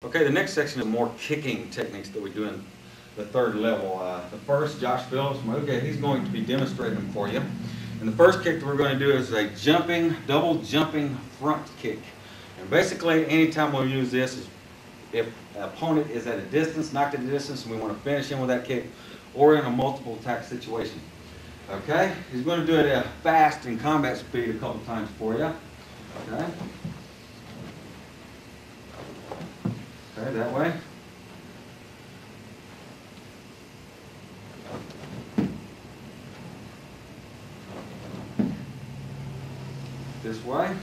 Okay, the next section is more kicking techniques that we do in the third level. The first, Josh Phillips, okay, he's going to be demonstrating them for you. And the first kick that we're going to do is a double jumping front kick. And basically, anytime we'll use this is if an opponent is at a distance, knocked at a distance, and we want to finish him with that kick, or in a multiple attack situation. Okay, he's going to do it at a fast and combat speed a couple times for you. Okay. Okay, that way. This way.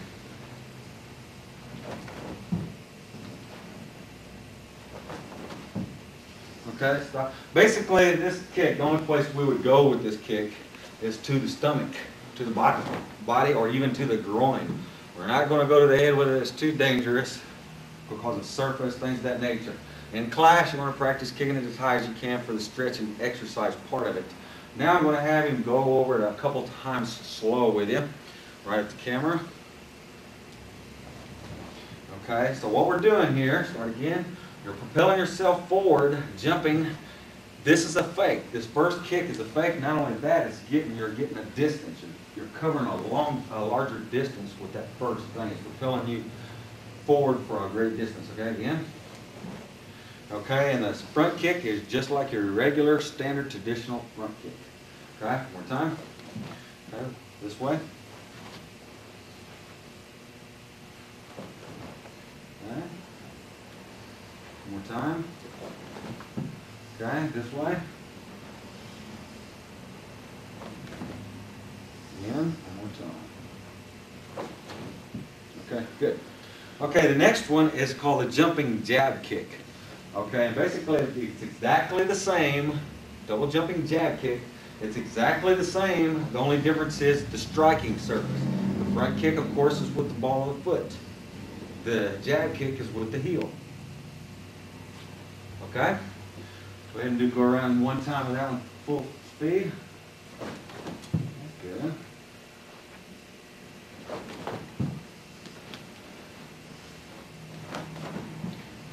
Okay, stop. Basically, this kick, the only place we would go with this kick is to the stomach, to the body, or even to the groin. We're not going to go to the head whether it's too dangerous because it's surface, things of that nature. In class, you want to practice kicking it as high as you can for the stretch and exercise part of it. Now I'm going to have him go over it a couple times slow with you, right at the camera. Okay, so what we're doing here, start again, you're propelling yourself forward, jumping. This is a fake. This first kick is a fake. Not only that, you're getting a distance. You're covering a larger distance with that first thing. It's propelling you forward for a great distance. Okay, again. Okay, and the front kick is just like your regular, standard, traditional front kick. Okay, one more time. Okay, this way. Okay. One more time. Okay, this way. Again, one more time. Okay, good. Okay, the next one is called a jumping jab kick. Okay, and basically it's exactly the same, double jumping jab kick. It's exactly the same. The only difference is the striking surface. The front kick, of course, is with the ball of the foot. The jab kick is with the heel. Okay? Go ahead and go around one time with that one full speed. Good.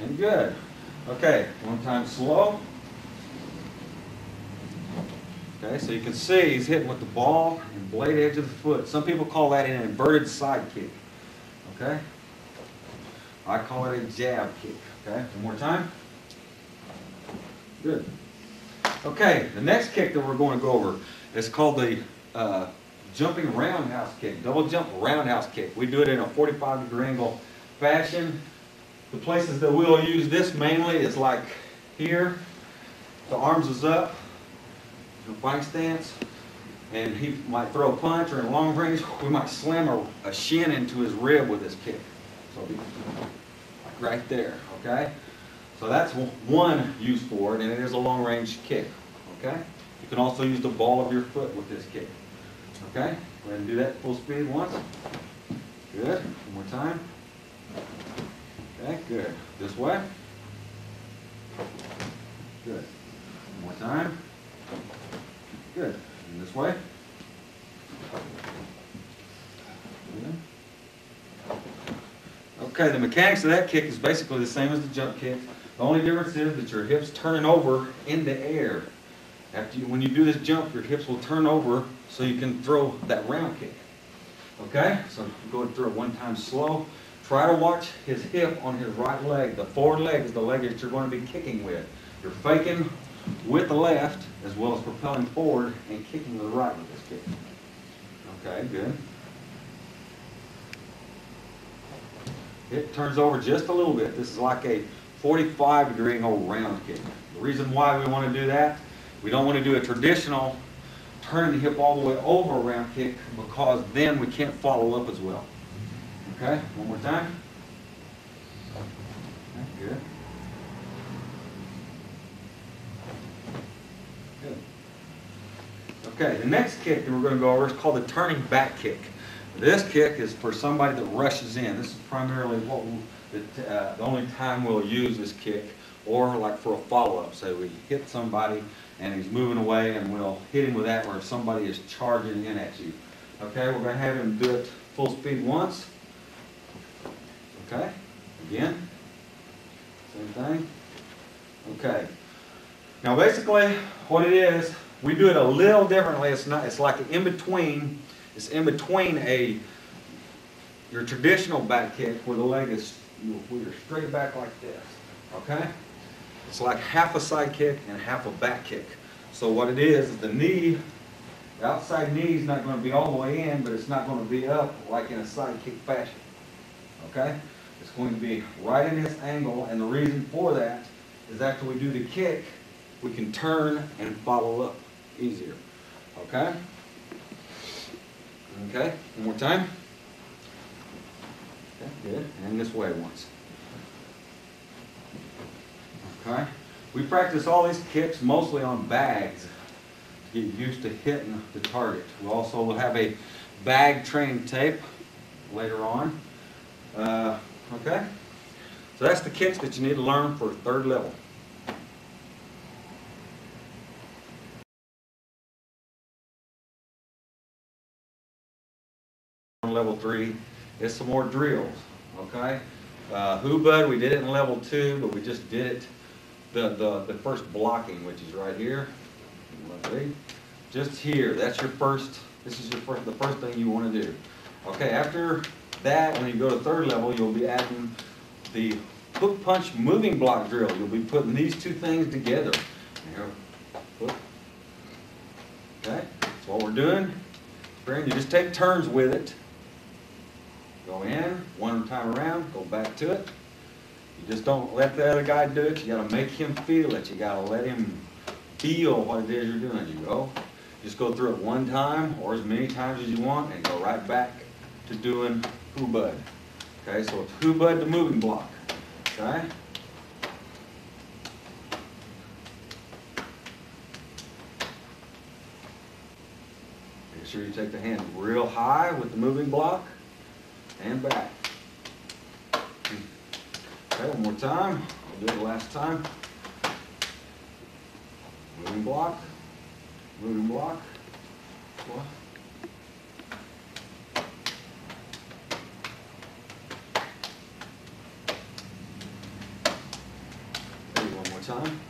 And good. Okay, one time slow. Okay, so you can see he's hitting with the ball and blade edge of the foot. Some people call that an inverted side kick. Okay? I call it a jab kick. Okay, one more time. Good. Okay, the next kick that we're going to go over is called the jumping roundhouse kick, double jump roundhouse kick. We do it in a 45-degree angle fashion. The places that we'll use this mainly is like here, the arms is up, in a fighting stance, and he might throw a punch, or in long range, we might slam a shin into his rib with this kick. So it'll be like right there, okay? So that's one use for it, and it is a long range kick, okay? You can also use the ball of your foot with this kick, okay? Go ahead and do that full speed once. Good, one more time. Okay, good. This way. Good. One more time. Good. And this way. Good. Okay, the mechanics of that kick is basically the same as the jump kick. The only difference is that your hips turning over in the air. When you do this jump, your hips will turn over so you can throw that round kick. Okay, so go and throw it one time slow. Try to watch his hip on his right leg. The forward leg is the leg that you're going to be kicking with. You're faking with the left as well as propelling forward and kicking with the right with this kick. Okay, good. It turns over just a little bit. This is like a 45-degree angle round kick. The reason why we want to do that, we don't want to do a traditional turning the hip all the way over a round kick because then we can't follow up as well. Okay, one more time. Okay, good. Good. Okay, the next kick that we're going to go over is called the turning back kick. This kick is for somebody that rushes in. This is primarily the only time we'll use this kick, or like for a follow-up. So we hit somebody and he's moving away and we'll hit him with that, or if somebody is charging in at you. Okay, we're going to have him do it full speed once. Okay, again. thing. Okay. Now basically what it is, we do it a little differently. It's like an in-between. It's in between your traditional back kick where the leg is, where you're straight back like this. Okay? It's like half a side kick and half a back kick. So what it is the knee, the outside knee is not going to be all the way in, but it's not going to be up like in a side kick fashion. Okay? It's going to be right in this angle, and the reason for that is after we do the kick, we can turn and follow up easier. Okay? Okay, one more time. Okay, good. And this way once. Okay? We practice all these kicks mostly on bags to get used to hitting the target. We also will have a bag training tape later on. Okay? So that's the kicks that you need to learn for third level. Level 3 is some more drills. Okay? Hoo-bud, we did it in level 2, but we just did it the first blocking, which is right here. Just here. That's your first. This is the first thing you want to do. Okay, after that, when you go to third level, you'll be adding the hook punch moving block drill. You'll be putting these two things together. Okay, that's what we're doing. You just take turns with it. Go in, one time around, go back to it. You just don't let the other guy do it. You got to make him feel it. You got to let him feel what it is you're doing. You go, just go through it one time or as many times as you want and go right back to doing hoo-bud. Okay, so it's hoo-bud to moving block. Okay? Make sure you take the hand real high with the moving block and back. Okay, one more time. I'll do it the last time. Moving block, moving block. Okay, one more time.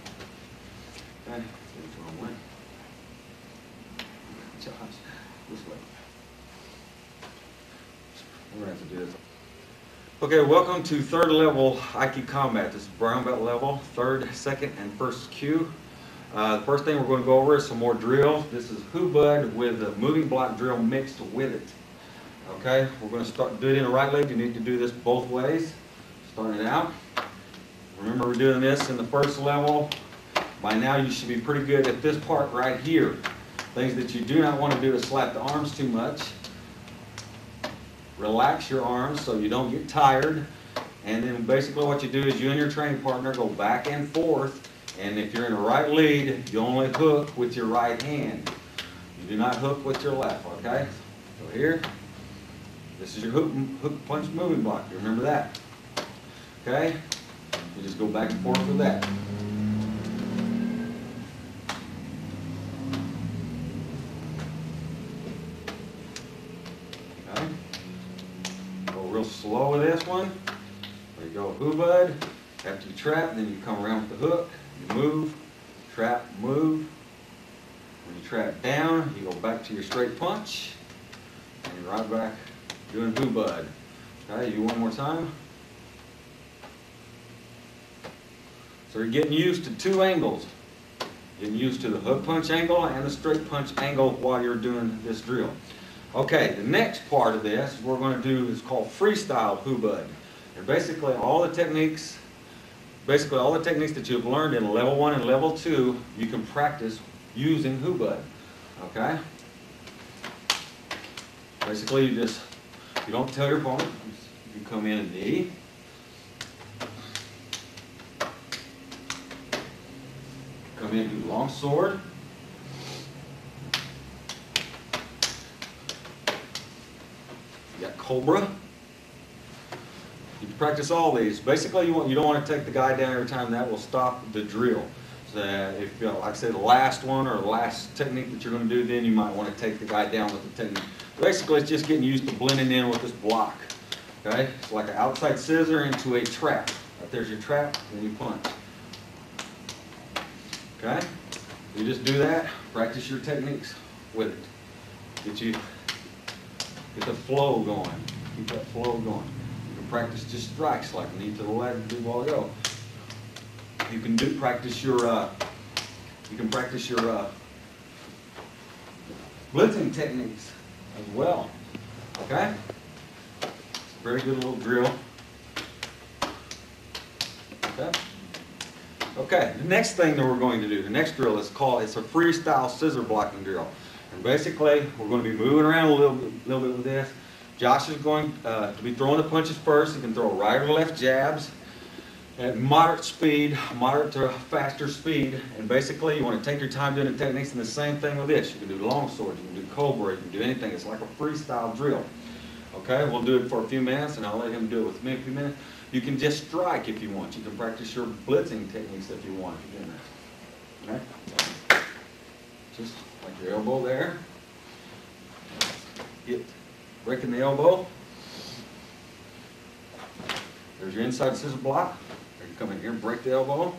Okay, it's the wrong way. Josh, this way. We're going to have to do this. Okay, welcome to third level Aiki combat. This is brown belt level, third, second, and first cue. The first thing we're going to go over is some more drills. This is hoo-bud with a moving block drill mixed with it. Okay, we're going to do it in the right leg. You need to do this both ways. Starting out. Remember, we're doing this in the first level. By now you should be pretty good at this part right here. Things that you do not want to do is slap the arms too much. Relax your arms so you don't get tired. And then basically what you do is you and your training partner go back and forth. And if you're in a right lead, you only hook with your right hand. You do not hook with your left, okay? So here, this is your hook punch moving block. You remember that? Okay? You just go back and forth with that. Okay? Go real slow with this one. There you go, hoo-bud. After you trap, then you come around with the hook. You move, trap, move. When you trap down, you go back to your straight punch, and you're right back doing hoo-bud. Okay, you one more time. So you're getting used to two angles. Getting used to the hook punch angle and the straight punch angle while you're doing this drill. Okay, the next part of this we're going to do is called freestyle hoo-bud. And basically all the techniques that you've learned in level 1 and level 2, you can practice using hoo-bud. Okay? Basically, you don't tell your opponent. You come in a knee. Come in, do long sword. You got cobra. You can practice all these. Basically, you don't want to take the guy down every time. That will stop the drill. So if, like I say, the last one or the last technique that you're going to do, then you might want to take the guy down with the technique. Basically, it's just getting used to blending in with this block. Okay? It's like an outside scissor into a trap. Right there's your trap, and you punch. Okay? You just do that, practice your techniques with it. Get the flow going. Keep that flow going. You can practice just strikes like knee to the leg and do while go. You can practice your blitzing techniques as well. Okay? It's a very good little drill. Okay? Okay, the next thing that we're going to do, the next drill is it's a freestyle scissor blocking drill. And basically, we're going to be moving around a little bit with this. Josh is going to be throwing the punches first. He can throw right or left jabs at moderate speed, moderate to faster speed. And basically, you want to take your time doing the techniques, and the same thing with this. You can do long swords, you can do cobra, you can do anything. It's like a freestyle drill. Okay, we'll do it for a few minutes, and I'll let him do it with me a few minutes. You can just strike if you want. You can practice your blitzing techniques if you want. Okay? Just like your elbow there. Breaking the elbow. There's your inside scissor block. You can come in here and break the elbow.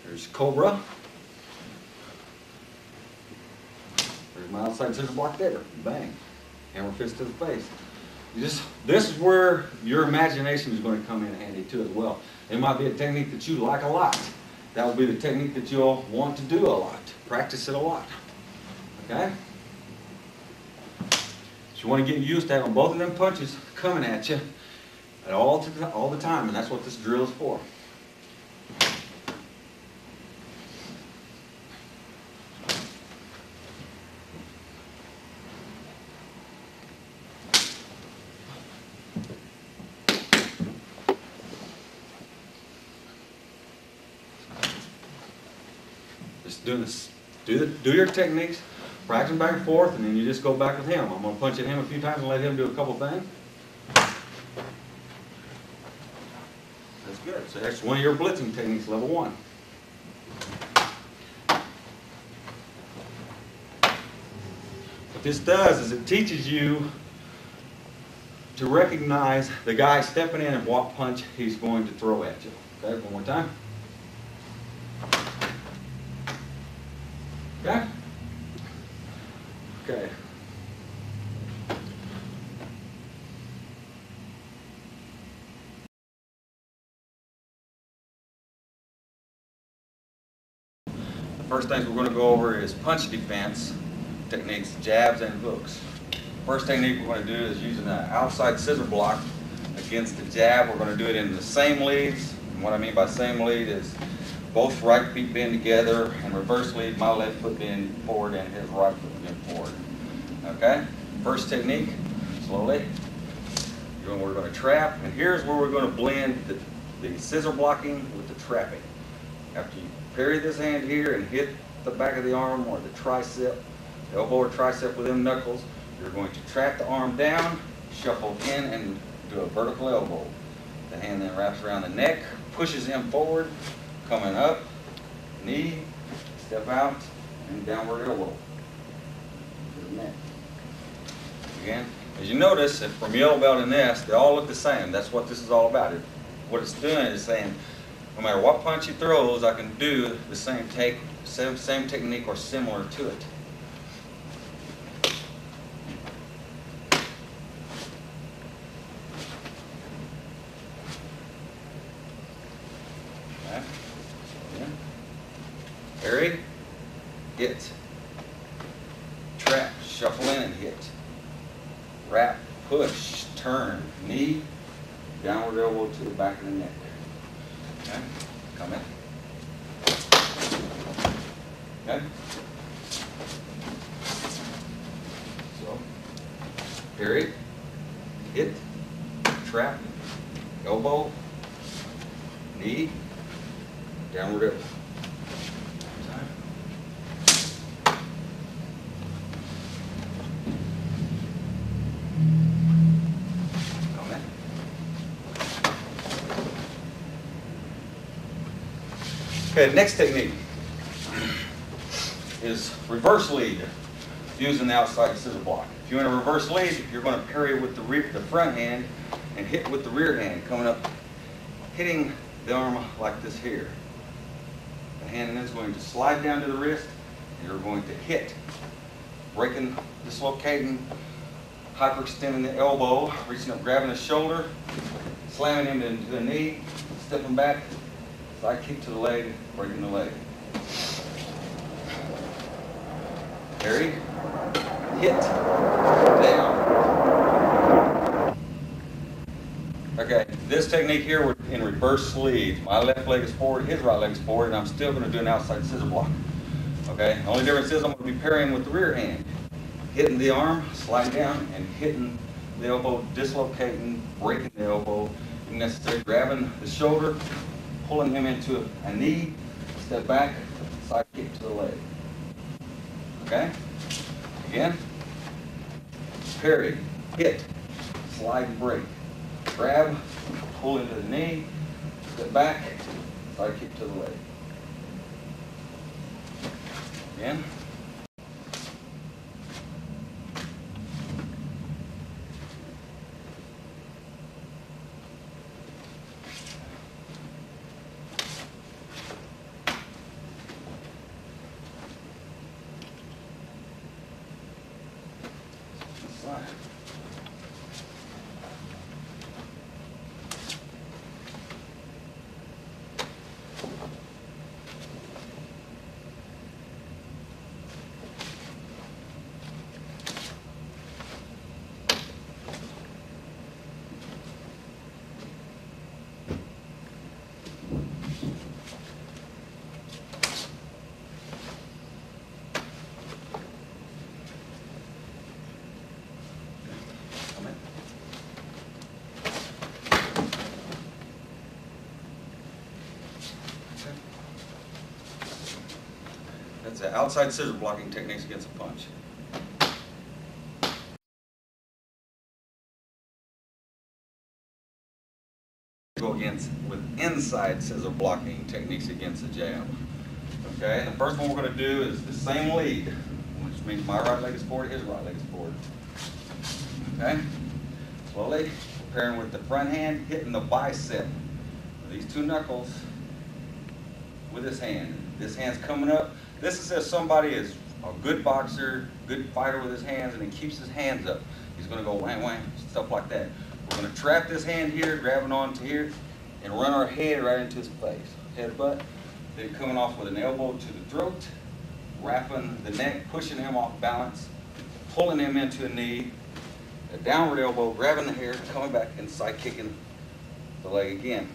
There's cobra. There's my outside scissor block there. Bang. Hammer fist to the face. This is where your imagination is going to come in handy too as well. It might be a technique that you like a lot. That will be the technique that you'll want to do a lot. Practice it a lot. Okay? So you want to get used to having both of them punches coming at you at all the time, and that's what this drill is for. Just doing this. Do your techniques, practice them back and forth, and then you just go back with him. I'm going to punch at him a few times and let him do a couple things. That's good. So that's one of your blitzing techniques, level 1. What this does is it teaches you to recognize the guy stepping in and what punch he's going to throw at you. Okay, one more time. Okay? Okay. The first things we're going to go over is punch defense techniques, jabs and hooks. First technique we're going to do is using the outside scissor block against the jab. We're going to do it in the same leads. And what I mean by same lead is both right feet bend together, and reverse lead, my left foot bend forward and his right foot bend forward. Okay? First technique, slowly. We're going to trap, and here's where we're going to blend the scissor blocking with the trapping. After you parry this hand here and hit the back of the arm or the tricep, the elbow or tricep with them knuckles, you're going to trap the arm down, shuffle in, and do a vertical elbow. The hand then wraps around the neck, pushes him forward, coming up, knee, step out, and downward elbow to the neck. Again, as you notice, from yellow belt and this, they all look the same. That's what this is all about. What it's doing is saying, no matter what punch he throws, I can do the same technique or similar to it. Parry, hit, trap, shuffle in and hit, wrap, push, turn, knee, downward elbow to the back of the neck. Okay, come in. Okay. So, parry, hit, trap, elbow, knee, downward elbow. Okay, the next technique is reverse lead using the outside scissor block. If you want to reverse lead, you're going to parry with the front hand and hit with the rear hand, coming up, hitting the arm like this here. The hand is going to slide down to the wrist, and you're going to hit, breaking, dislocating, hyperextending the elbow, reaching up, grabbing the shoulder, slamming him into the knee, stepping back, side kick to the leg, breaking the leg. Parry, hit, down. Okay, this technique here, we're in reverse sleeve. My left leg is forward, his right leg is forward, and I'm still going to do an outside scissor block. Okay, the only difference is I'm going to be parrying with the rear hand. Hitting the arm, sliding down, and hitting the elbow, dislocating, breaking the elbow, if necessary, grabbing the shoulder, pulling him into a knee, step back, side kick to the leg. Okay? Again. Parry, hit, slide and break. Grab, pull into the knee, step back, side kick to the leg. Again. Slide. That's the outside scissor blocking techniques against a punch. Go against with inside scissor blocking techniques against a jab. Okay, the first one we're going to do is the same lead, which means my right leg is forward, his right leg is forward. Okay, slowly pairing with the front hand, hitting the bicep with these two knuckles with his hand. This hand's coming up. This is if somebody is a good boxer, good fighter with his hands, and he keeps his hands up. He's going to go whang whang, stuff like that. We're going to trap this hand here, grabbing onto here, and run our head right into his face. Headbutt. Then coming off with an elbow to the throat, wrapping the neck, pushing him off balance, pulling him into a knee, a downward elbow, grabbing the hair, coming back and side kicking the leg again.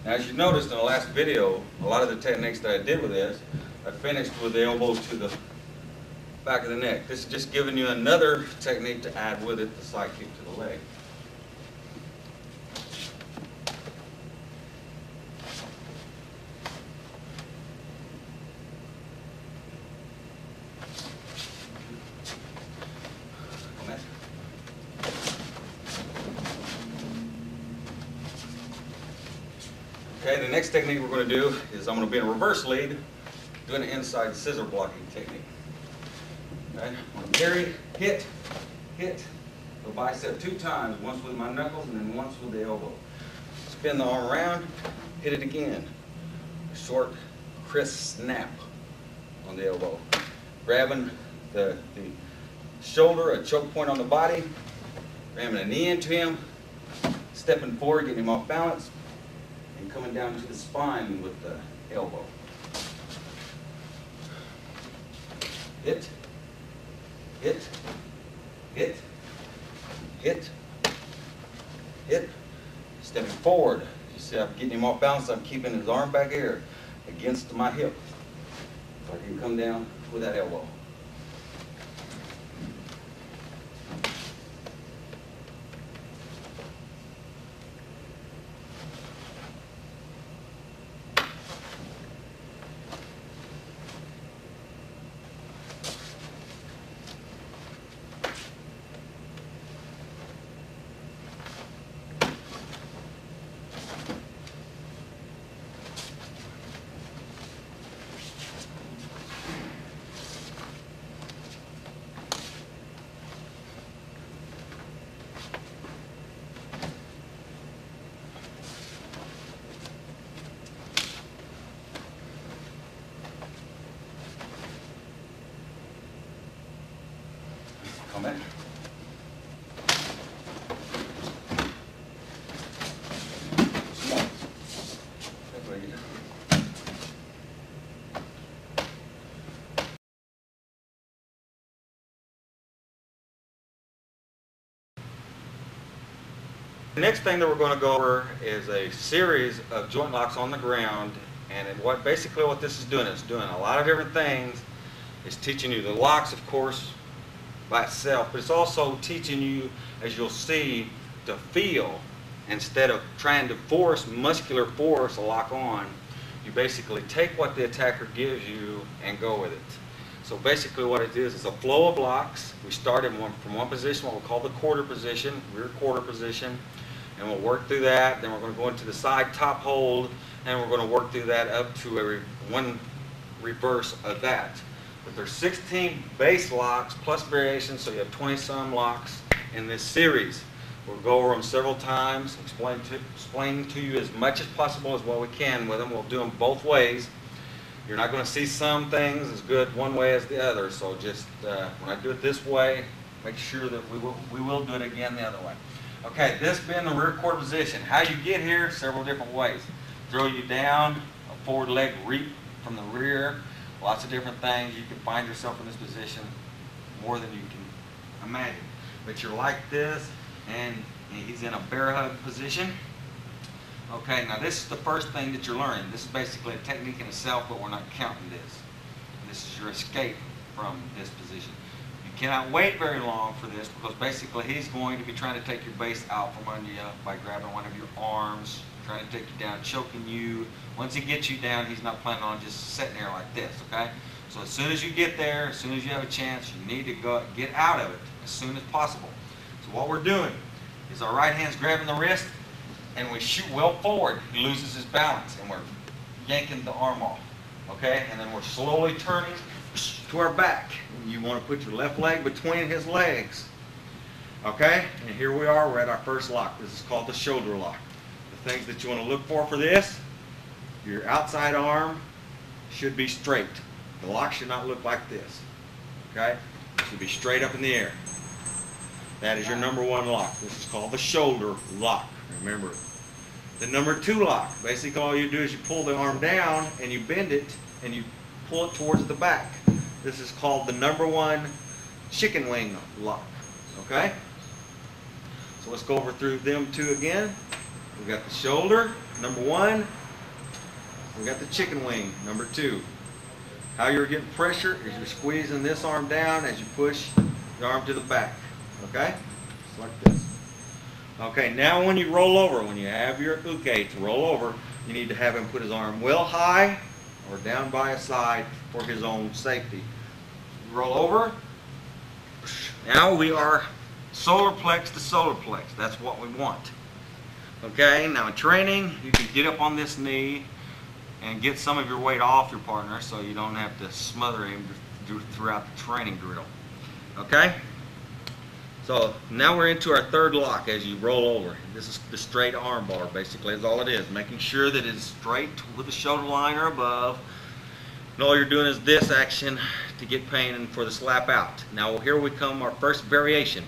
Now, as you noticed in the last video, a lot of the techniques that I did with this, I finished with the elbow to the back of the neck. This is just giving you another technique to add with it, the side kick to the leg. Okay, the next technique we're going to do is I'm going to be in a reverse lead, doing an inside scissor blocking technique. Okay, I'm going to parry, hit the bicep 2 times, once with my knuckles and then once with the elbow. Spin the arm around, hit it again. A short, crisp snap on the elbow. Grabbing the shoulder, a choke point on the body, ramming a knee into him, stepping forward, getting him off balance, and coming down to the spine with the elbow. Hit, hit, hit, hit, hit. Stepping forward. You see I'm getting him off balance, I'm keeping his arm back here against my hip. So I can come down with that elbow. Come in. Small. That's what you do. The next thing that we're going to go over is a series of joint locks on the ground, and basically what this is doing a lot of different things. It's teaching you the locks, of course, by itself, but it's also teaching you, as you'll see, to feel instead of trying to muscular force a lock on. You basically take what the attacker gives you and go with it. So basically what it is a flow of locks. We start from one position, what we call the quarter position, rear quarter position, and we'll work through that. Then we're going to go into the side top hold, and we're going to work through that up to one reverse of that. But there's 16 base locks plus variations, so you have 20-some locks in this series. We'll go over them several times, explain to you as much as possible as what we can with them. We'll do them both ways. You're not going to see some things as good one way as the other, so just when I do it this way, make sure that we will do it again the other way. Okay, this being the rear quarter position. How you get here, several different ways. Throw you down, a forward leg reap from the rear. Lots of different things. You can find yourself in this position more than you can imagine. But you're like this, and he's in a bear hug position. Okay, now this is the first thing that you're learning. This is basically a technique in itself, but we're not counting this. This is your escape from this position. You cannot wait very long for this, because basically he's going to be trying to take your base out from under you by grabbing one of your arms, trying to take you down, choking you. Once he gets you down, he's not planning on just sitting there like this, okay? So as soon as you get there, as soon as you have a chance, you need to get out of it as soon as possible. So what we're doing is our right hand's grabbing the wrist, and we shoot well forward. He loses his balance, and we're yanking the arm off, okay? And then we're slowly turning to our back. You want to put your left leg between his legs, okay? And here we are, we're at our first lock. This is called the shoulder lock. The things that you want to look for this, your outside arm should be straight. The lock should not look like this, okay? It should be straight up in the air. That is your number one lock. This is called the shoulder lock. Remember it. The number two lock, basically all you do is you pull the arm down and you bend it and you pull it towards the back. This is called the number one chicken wing lock, okay? So let's go over through them two again. We got the shoulder, number one. We got the chicken wing, number two. How you're getting pressure is you're squeezing this arm down as you push the arm to the back, okay? Just like this. Okay, now when you roll over, when you have your uke to roll over, you need to have him put his arm well high or down by his side for his own safety. Roll over. Now we are solar plex to solar plex. That's what we want. Okay, now in training, you can get up on this knee and get some of your weight off your partner so you don't have to smother him throughout the training drill. Okay? So now we're into our third lock as you roll over. This is the straight arm bar, basically, is all it is. Making sure that it's straight with the shoulder line or above. And all you're doing is this action to get pain and for the slap out. Now here we come, our first variation.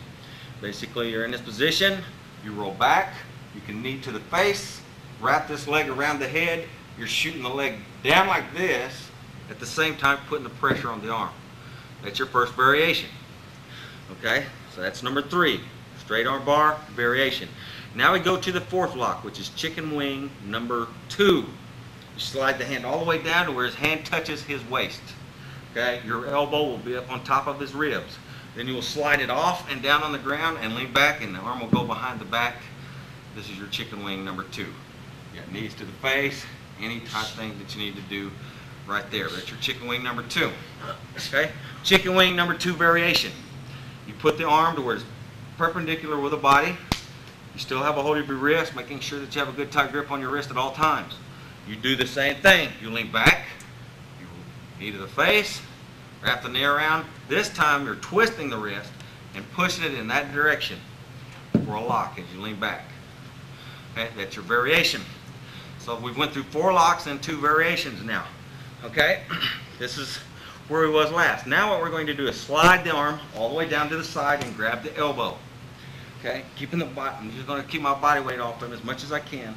Basically, you're in this position, you roll back, You can knee to the face, wrap this leg around the head. You're shooting the leg down like this, at the same time putting the pressure on the arm. That's your first variation. Okay, so that's number 3. Straight arm bar variation. Now we go to the 4th lock, which is chicken wing number 2. You slide the hand all the way down to where his hand touches his waist. Okay, your elbow will be up on top of his ribs. Then you will slide it off and down on the ground and lean back, and the arm will go behind the back. This is your chicken wing number 2. You got knees to the face, any type thing that you need to do right there. That's your chicken wing number 2. Okay, chicken wing number 2 variation. You put the arm to where it's perpendicular with the body. You still have a hold of your wrist, making sure that you have a good tight grip on your wrist at all times. You do the same thing. You lean back, you knee to the face, wrap the knee around. This time you're twisting the wrist and pushing it in that direction for a lock as you lean back. Okay, that's your variation. So we went through 4 locks and 2 variations now. Okay, this is where we was last. Now what we're going to do is slide the arm all the way down to the side and grab the elbow. Okay, keeping the body, I'm just going to keep my body weight off him as much as I can.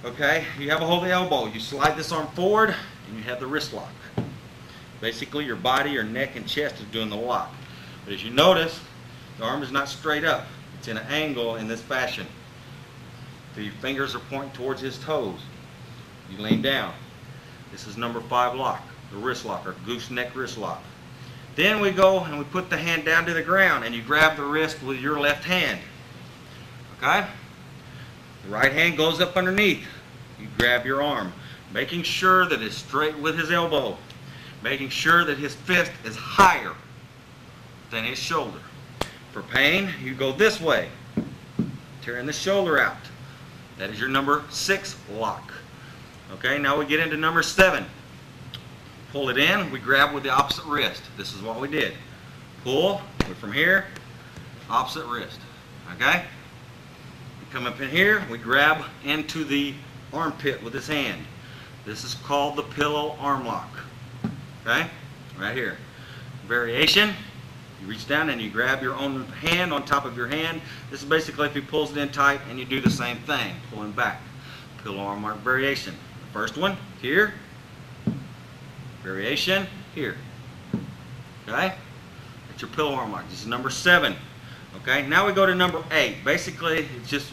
Okay, you have a hold of the elbow. You slide this arm forward and you have the wrist lock. Basically your body, your neck, and chest is doing the lock. But as you notice, the arm is not straight up. It's in an angle in this fashion. The fingers are pointing towards his toes. You lean down. This is number 5 lock, the wrist lock, or gooseneck wrist lock. Then we go and we put the hand down to the ground and you grab the wrist with your left hand. Okay? The right hand goes up underneath. You grab your arm, making sure that it's straight with his elbow, making sure that his fist is higher than his shoulder. For pain, you go this way, tearing the shoulder out. That is your number 6 lock. Okay, now we get into number 7. Pull it in, we grab with the opposite wrist. This is what we did. Pull, from here, opposite wrist. Okay? We come up in here, we grab into the armpit with this hand. This is called the pillow arm lock. Okay? Right here. Variation, you reach down and you grab your own hand on top of your hand. This is basically if he pulls it in tight and you do the same thing, pulling back. Pillow arm lock variation. The first one, here. Variation, here. Okay? That's your pillow arm lock. This is number 7. Okay? Now we go to number 8. Basically, it's just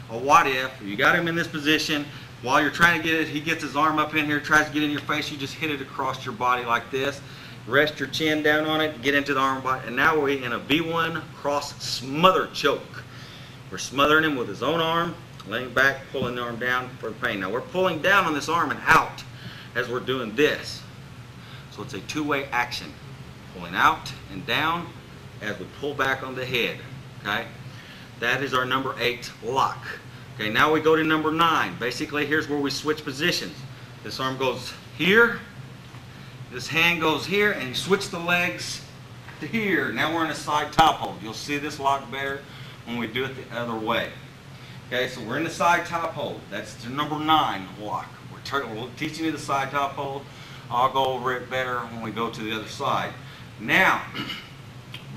a what if. You got him in this position. While you're trying to get it, he gets his arm up in here, tries to get in your face. You just hit it across your body like this. Rest your chin down on it, get into the arm body. And now we're in a V1 cross smother choke. We're smothering him with his own arm, laying back, pulling the arm down for the pain. Now we're pulling down on this arm and out as we're doing this. So it's a two-way action. Pulling out and down as we pull back on the head. Okay? That is our number 8 lock. Okay, now we go to number 9. Basically, here's where we switch positions. This arm goes here. This hand goes here, and you switch the legs to here. Now we're in a side top hold. You'll see this lock better when we do it the other way. Okay, so we're in the side top hold. That's the number 9 lock. We're teaching you the side top hold. I'll go over it better when we go to the other side. Now,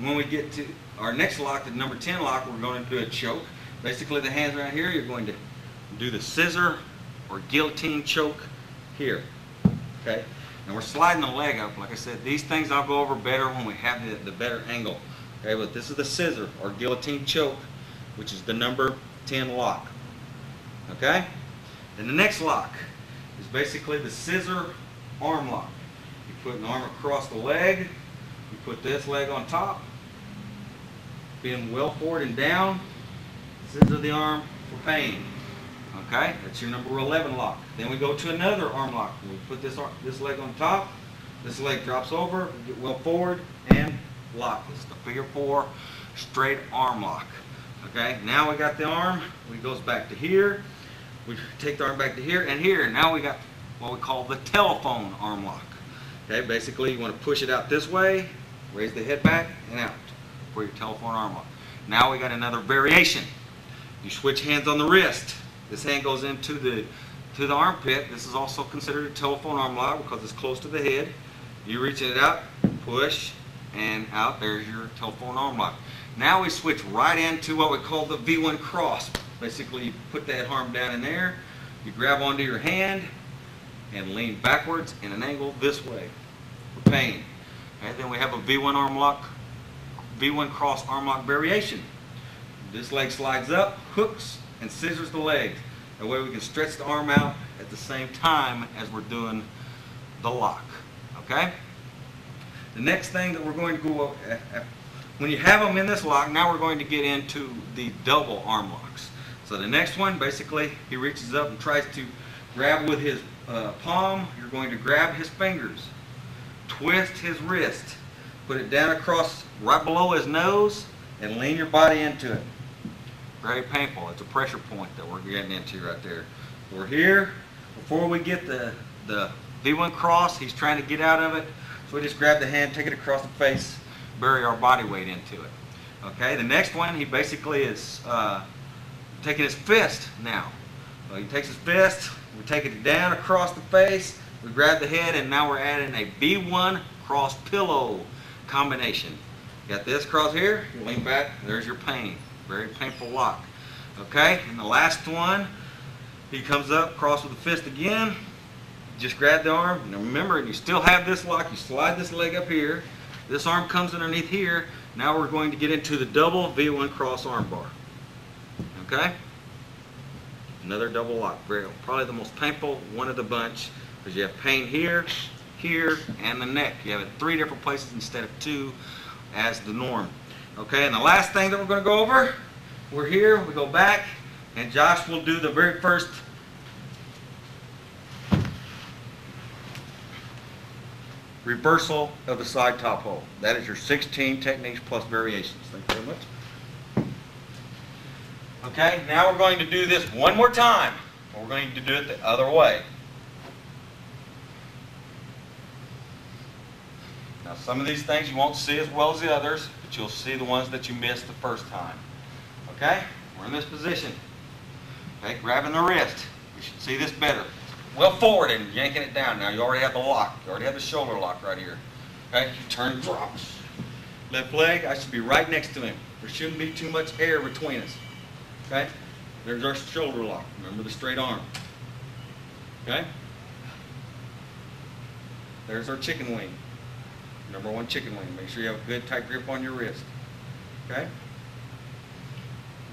when we get to our next lock, the number 10 lock, we're going to do a choke. Basically, the hands right here, you're going to do the scissor or guillotine choke here. Okay? And we're sliding the leg up. Like I said, these things I'll go over better when we have the better angle. Okay, but this is the scissor or guillotine choke, which is the number 10 lock. Okay? Then the next lock is basically the scissor arm lock. You put an arm across the leg, you put this leg on top, bend well forward and down, scissor the arm for pain. Okay, that's your number 11 lock. Then we go to another arm lock. We put this leg on top, this leg drops over, get well forward, and lock. This is the figure 4 straight arm lock. Okay, now we got the arm, it goes back to here, we take the arm back to here and here. Now we got what we call the telephone arm lock. Okay, basically you want to push it out this way, raise the head back and out for your telephone arm lock. Now we got another variation. You switch hands on the wrist. This hand goes into the armpit. This is also considered a telephone arm lock because it's close to the head. You reach it out, push, and out. There's your telephone arm lock. Now we switch right into what we call the V1 cross Basically, you put that arm down in there, you grab onto your hand, and lean backwards in an angle this way for pain. And then we have a V1 arm lock, V1 cross arm lock variation. This leg slides up, hooks, and scissors the leg. That way we can stretch the arm out at the same time as we're doing the lock. Okay? The next thing that we're going to go, when you have them in this lock, now we're going to get into the double arm locks. So the next one, basically, he reaches up and tries to grab with his palm. You're going to grab his fingers, twist his wrist, put it down across right below his nose, and lean your body into it. Very painful. It's a pressure point that we're getting into right there. We're here. Before we get the V1 cross, he's trying to get out of it. So we just grab the hand, take it across the face, bury our body weight into it. Okay, the next one, he basically is taking his fist now. So he takes his fist, we take it down across the face, we grab the head, and now we're adding a V1 cross pillow combination. Got this cross here, you lean back, there's your pain. Very painful lock. Okay, and the last one, he comes up, cross with the fist again, just grab the arm. Now remember, you still have this lock, you slide this leg up here, this arm comes underneath here. Now we're going to get into the double V1 cross arm bar. Okay? Another double lock. Probably the most painful one of the bunch, because you have pain here, here, and the neck. You have it 3 different places instead of 2 as the norm. Okay, and the last thing that we're going to go over, we're here, we go back, and Josh will do the very first reversal of the side top hold. That is your 16 techniques plus variations. Thank you very much. Okay, now we're going to do this one more time. We're going to do it the other way. Now some of these things you won't see as well as the others, but you'll see the ones that you missed the first time. Okay, we're in this position. Okay, grabbing the wrist. You should see this better. Well forward and yanking it down. Now you already have the lock. You already have the shoulder lock right here. Okay, you turn and drops. Left leg, I should be right next to him. There shouldn't be too much air between us. Okay, there's our shoulder lock. Remember the straight arm. Okay, there's our chicken wing. Number 1 chicken wing. Make sure you have a good tight grip on your wrist. Okay?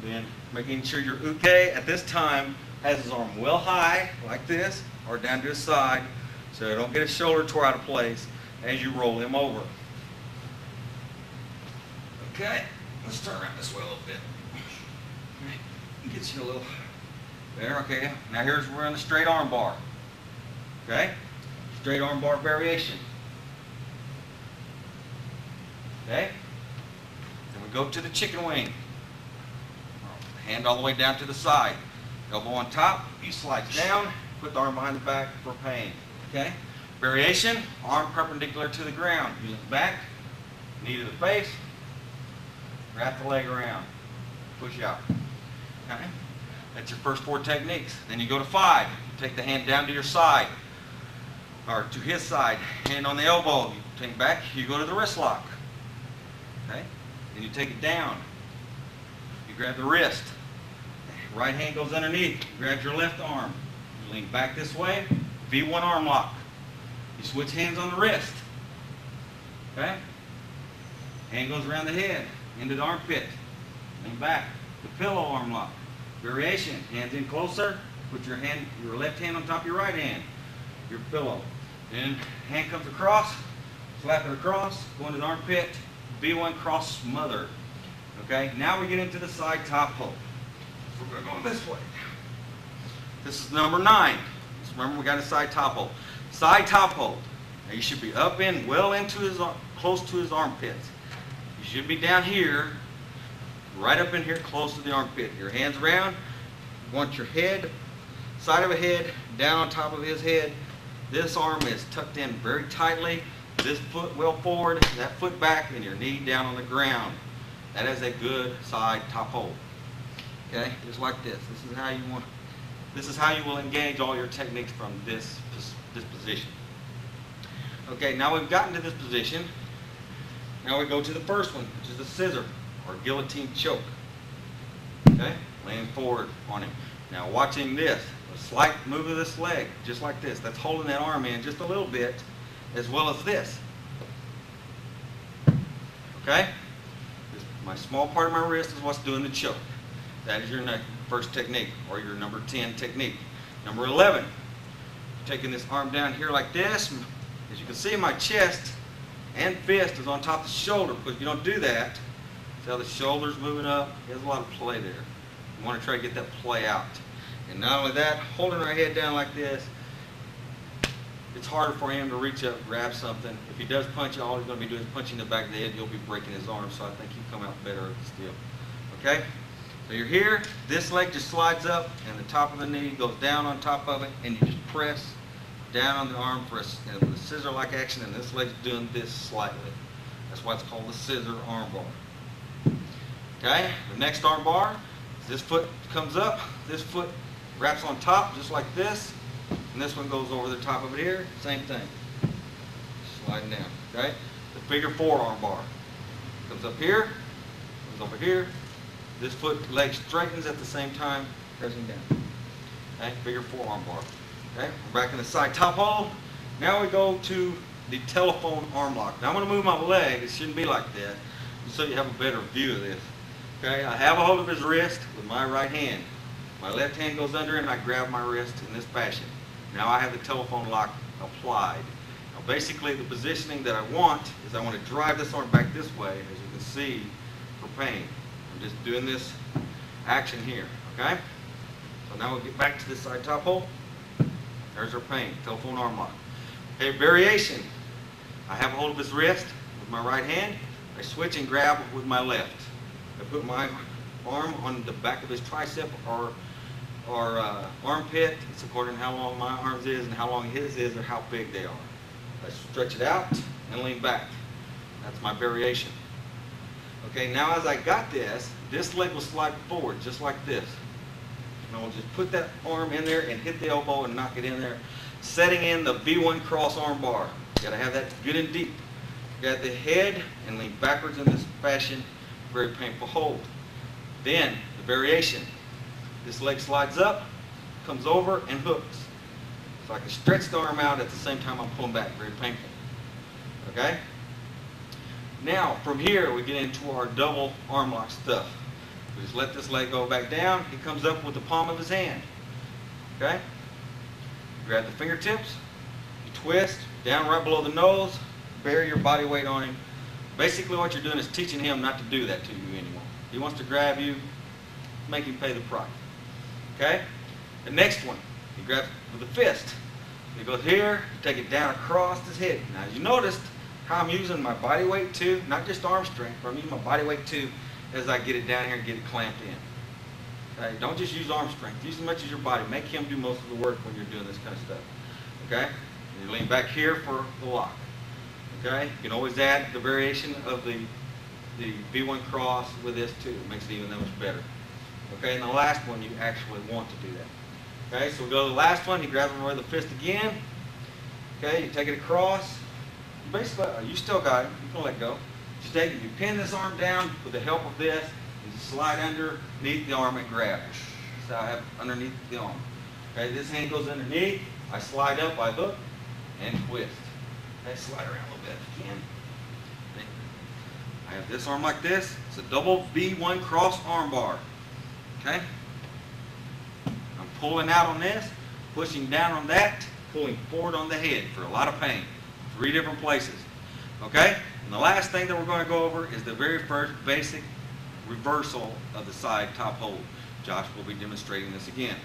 Then making sure your uke at this time has his arm well high, like this, or down to his side, so don't get his shoulder tore out of place as you roll him over. Okay? Let's turn around this way a little bit. Okay. Gets you a little there, okay. Now we're in the straight arm bar. Okay? Straight arm bar variation. Okay? Then we go to the chicken wing. Hand all the way down to the side. Elbow on top, he slides down, put the arm behind the back for pain. Okay? Variation, arm perpendicular to the ground. Use the back, knee to the face, wrap the leg around, push out. Okay? That's your first 4 techniques. Then you go to 5. You take the hand down to your side, or to his side, hand on the elbow. You take back, you go to the wrist lock. Okay? Then you take it down. You grab the wrist. Right hand goes underneath. You grab your left arm. You lean back this way. V1 arm lock. You switch hands on the wrist. Okay? Hand goes around the head, into the armpit. Lean back. The pillow arm lock. Variation. Hands in closer. Put your left hand on top of your right hand. Your pillow. Then hand comes across. Slap it across. Go into the armpit. V1 cross smother. Okay, now we get into the side top hold. So we're going this way. This is number 9. Just remember we got a side top hold. Side top hold. Now you should be up in, well into his, close to his armpits. You should be down here, right up in here, close to the armpit. Your hands around. You want your head, side of a head, down on top of his head. This arm is tucked in very tightly. This foot well forward, that foot back, and your knee down on the ground. That is a good side top hold. Okay, just like this. This is how you want. This is how you will engage all your techniques from this position. Okay, now we've gotten to this position. Now we go to the first one, which is the scissor or guillotine choke. Okay, leaning forward on him. Now watching this, a slight move of this leg, just like this. That's holding that arm in just a little bit, as well as this. Okay? My small part of my wrist is what's doing the choke. That is your first technique, or your number 10 technique. Number 11, taking this arm down here like this. As you can see, my chest and fist is on top of the shoulder, but if you don't do that, see how the shoulder's moving up? There's a lot of play there. You want to try to get that play out. And not only that, holding our head down like this, it's harder for him to reach up, grab something. If he does punch you, all he's going to be doing is punching the back of the head. You'll be breaking his arm, so I think you come out better still. Okay? So you're here, this leg just slides up, and the top of the knee goes down on top of it, and you just press down on the arm for with a scissor-like action, and this leg's doing this slightly. That's why it's called the scissor arm bar. Okay? The next arm bar, this foot comes up, this foot wraps on top just like this, and this one goes over the top of it here, same thing. Sliding down, okay? The figure 4 arm bar. Comes up here, comes over here. This leg straightens at the same time, pressing down. Okay, figure 4 arm bar. Okay, we're back in the side top hold. Now we go to the telephone arm lock. Now I'm going to move my leg. It shouldn't be like that, so you have a better view of this. Okay, I have a hold of his wrist with my right hand. My left hand goes under and I grab my wrist in this fashion. Now I have the telephone lock applied. Now basically the positioning that I want is I want to drive this arm back this way, as you can see, for pain. I'm just doing this action here, okay? So now we'll get back to this side top hold. There's our pain, telephone arm lock. Okay, variation. I have a hold of his wrist with my right hand. I switch and grab with my left. I put my arm on the back of his tricep or armpit. It's according to how long my arms is and how long his is or how big they are. I stretch it out and lean back. That's my variation. Okay, now as I got this leg will slide forward just like this. And I will just put that arm in there and hit the elbow and knock it in there, setting in the V1 cross arm bar. You gotta have that good and deep. You got the head and lean backwards in this fashion. Very painful hold. Then the variation. This leg slides up, comes over, and hooks. So I can stretch the arm out at the same time I'm pulling back. Very painful. Okay? Now, from here, we get into our double arm lock stuff. We just let this leg go back down. He comes up with the palm of his hand. Okay? You grab the fingertips, you twist, down right below the nose, bury your body weight on him. Basically what you're doing is teaching him not to do that to you anymore. He wants to grab you, make him pay the price. Okay? The next one, he grabs with the fist. He goes here, you take it down across his head. Now you noticed how I'm using my body weight too, not just arm strength, but I'm using my body weight too as I get it down here and get it clamped in. Okay? Don't just use arm strength, use as much as your body. Make him do most of the work when you're doing this kind of stuff. Okay? And you lean back here for the lock. Okay? You can always add the variation of the V1 cross with this too. It makes it even that much better. Okay, and the last one you actually want to do that. Okay, so we go to the last one. You grab him with the fist again. Okay, you take it across. You basically, you still got it. You can let go. Just take it. You pin this arm down with the help of this. You just slide underneath the arm and grab. So I have underneath the arm. Okay, this hand goes underneath. I slide up, I hook, and twist. Okay, slide around a little bit if you can. I have this arm like this. It's a double V1 cross arm bar. Okay? I'm pulling out on this, pushing down on that, pulling forward on the head for a lot of pain. 3 different places. Okay? And the last thing that we're going to go over is the very first basic reversal of the side top hold. Josh will be demonstrating this again.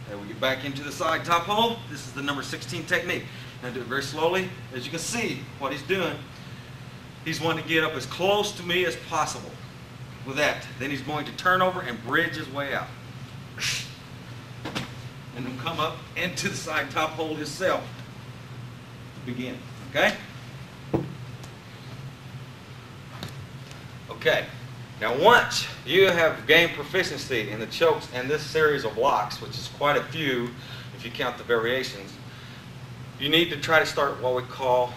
Okay, we get back into the side top hold. This is the number 16 technique. Now do it very slowly. As you can see, what he's doing, he's wanting to get up as close to me as possible. With that, then he's going to turn over and bridge his way out. And then come up into the side top hold himself to begin. Okay? Okay. Now once you have gained proficiency in the chokes and this series of locks, which is quite a few if you count the variations, you need to try to start what we call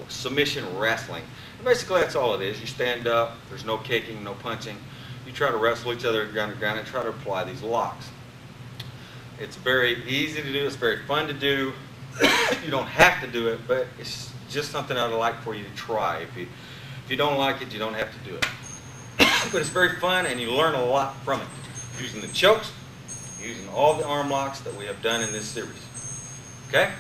submission wrestling. And basically that's all it is. You stand up, there's no kicking, no punching. you try to wrestle each other ground to ground and try to apply these locks. It's very easy to do, it's very fun to do. You don't have to do it, but it's just something I'd like for you to try. If you don't like it, you don't have to do it. But it's very fun and you learn a lot from it. Using the chokes, using all the arm locks that we have done in this series. Okay?